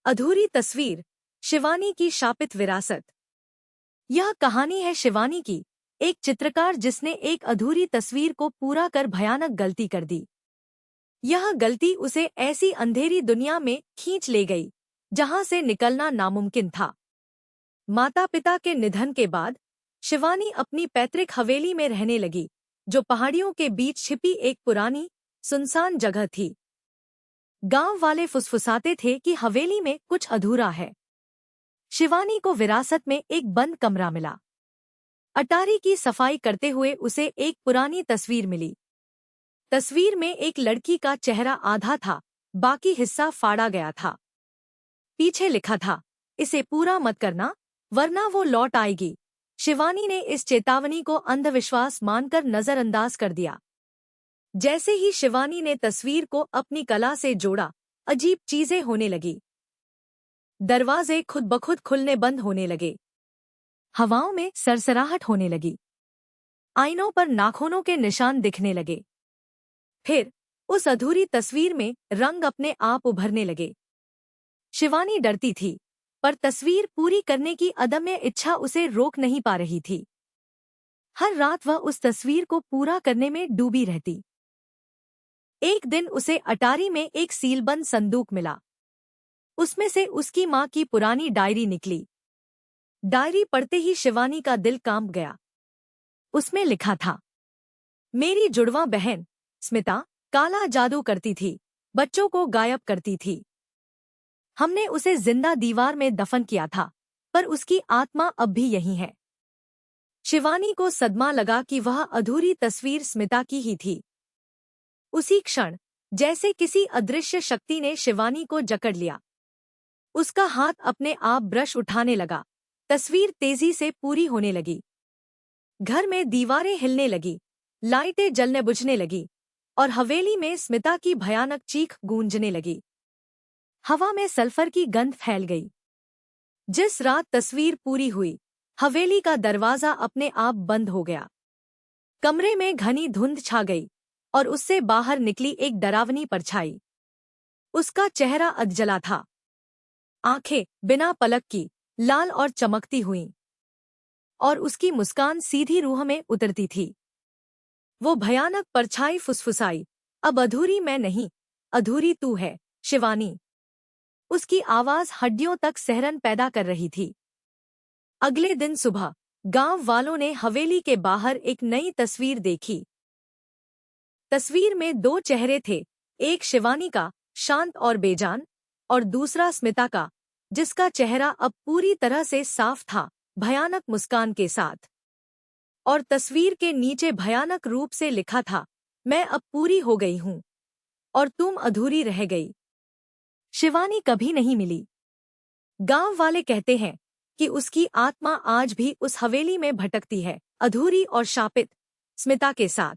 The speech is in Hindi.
अधूरी तस्वीर, शिवानी की शापित विरासत। यह कहानी है शिवानी की, एक चित्रकार जिसने एक अधूरी तस्वीर को पूरा कर भयानक गलती कर दी। यह गलती उसे ऐसी अंधेरी दुनिया में खींच ले गई जहां से निकलना नामुमकिन था। माता पिता के निधन के बाद शिवानी अपनी पैतृक हवेली में रहने लगी, जो पहाड़ियों के बीच छिपी एक पुरानी सुनसान जगह थी। गांव वाले फुसफुसाते थे कि हवेली में कुछ अधूरा है। शिवानी को विरासत में एक बंद कमरा मिला। अटारी की सफाई करते हुए उसे एक पुरानी तस्वीर मिली। तस्वीर में एक लड़की का चेहरा आधा था, बाकी हिस्सा फाड़ा गया था। पीछे लिखा था, इसे पूरा मत करना वरना वो लौट आएगी। शिवानी ने इस चेतावनी को अंधविश्वास मानकर नजरअंदाज कर दिया। जैसे ही शिवानी ने तस्वीर को अपनी कला से जोड़ा, अजीब चीजें होने लगी। दरवाजे खुद ब खुद खुलने बंद होने लगे। हवाओं में सरसराहट होने लगी। आईनों पर नाखूनों के निशान दिखने लगे। फिर उस अधूरी तस्वीर में रंग अपने आप उभरने लगे। शिवानी डरती थी, पर तस्वीर पूरी करने की अदम्य इच्छा उसे रोक नहीं पा रही थी। हर रात वह उस तस्वीर को पूरा करने में डूबी रहती। एक दिन उसे अटारी में एक सीलबंद संदूक मिला। उसमें से उसकी माँ की पुरानी डायरी निकली। डायरी पढ़ते ही शिवानी का दिल कांप गया। उसमें लिखा था, मेरी जुड़वा बहन स्मिता काला जादू करती थी, बच्चों को गायब करती थी। हमने उसे जिंदा दीवार में दफन किया था, पर उसकी आत्मा अब भी यहीं है। शिवानी को सदमा लगा कि वह अधूरी तस्वीर स्मिता की ही थी। उसी क्षण जैसे किसी अदृश्य शक्ति ने शिवानी को जकड़ लिया। उसका हाथ अपने आप ब्रश उठाने लगा। तस्वीर तेजी से पूरी होने लगी। घर में दीवारें हिलने लगी, लाइटें जलने बुझने लगी और हवेली में स्मिता की भयानक चीख गूंजने लगी। हवा में सल्फर की गंध फैल गई। जिस रात तस्वीर पूरी हुई, हवेली का दरवाजा अपने आप बंद हो गया। कमरे में घनी धुंध छा गई और उससे बाहर निकली एक डरावनी परछाई। उसका चेहरा अधजला था। आंखें बिना पलक की लाल और चमकती हुईं, और उसकी मुस्कान सीधी रूह में उतरती थी। वो भयानक परछाई फुसफुसाई, अब अधूरी मैं नहीं, अधूरी तू है शिवानी। उसकी आवाज हड्डियों तक सहरन पैदा कर रही थी। अगले दिन सुबह गांव वालों ने हवेली के बाहर एक नई तस्वीर देखी। तस्वीर में दो चेहरे थे, एक शिवानी का शांत और बेजान, और दूसरा स्मिता का, जिसका चेहरा अब पूरी तरह से साफ था, भयानक मुस्कान के साथ। और तस्वीर के नीचे भयानक रूप से लिखा था, मैं अब पूरी हो गई हूँ और तुम अधूरी रह गई। शिवानी कभी नहीं मिली। गांव वाले कहते हैं कि उसकी आत्मा आज भी उस हवेली में भटकती है, अधूरी और शापित, स्मिता के साथ।